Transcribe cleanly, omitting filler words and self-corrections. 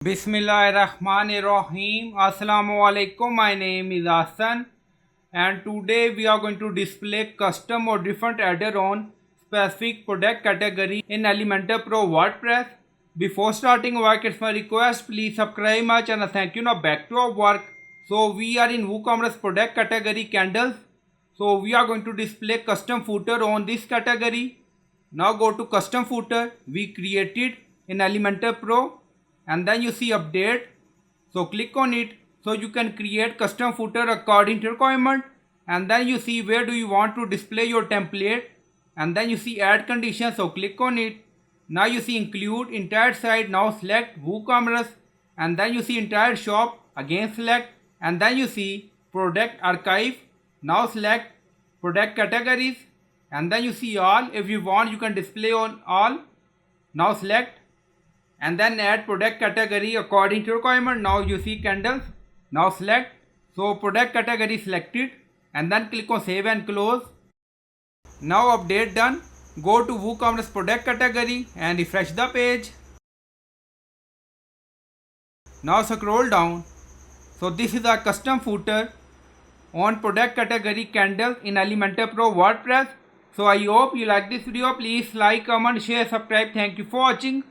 Bismillahirrahmanirrahim. Assalamu alaikum. My name is Hassan and today we are going to display custom or different header on specific product category in Elementor Pro WordPress. Before starting work, it's my request, please subscribe my channel. Thank you. Now back to our work. So we are in WooCommerce product category candles. So we are going to display custom footer on this category. Now go to custom footer. We created in Elementor Pro. And then you see update, so click on it. So you can create custom footer according to requirement, and then you see where do you want to display your template, and then you see add condition, so click on it. Now you see include entire site, now select WooCommerce, and then you see entire shop, again select, and then you see product archive, now select product categories, and then you see all. If you want, you can display on all, now select, and then add product category according to requirement. Now you see candles, now select, so product category selected, and then click on save and close. Now update done. Go to WooCommerce product category and refresh the page. Now scroll down. So this is our custom footer on product category candles in Elementor Pro WordPress. So I hope you like this video. Please like, comment, share, subscribe. Thank you for watching.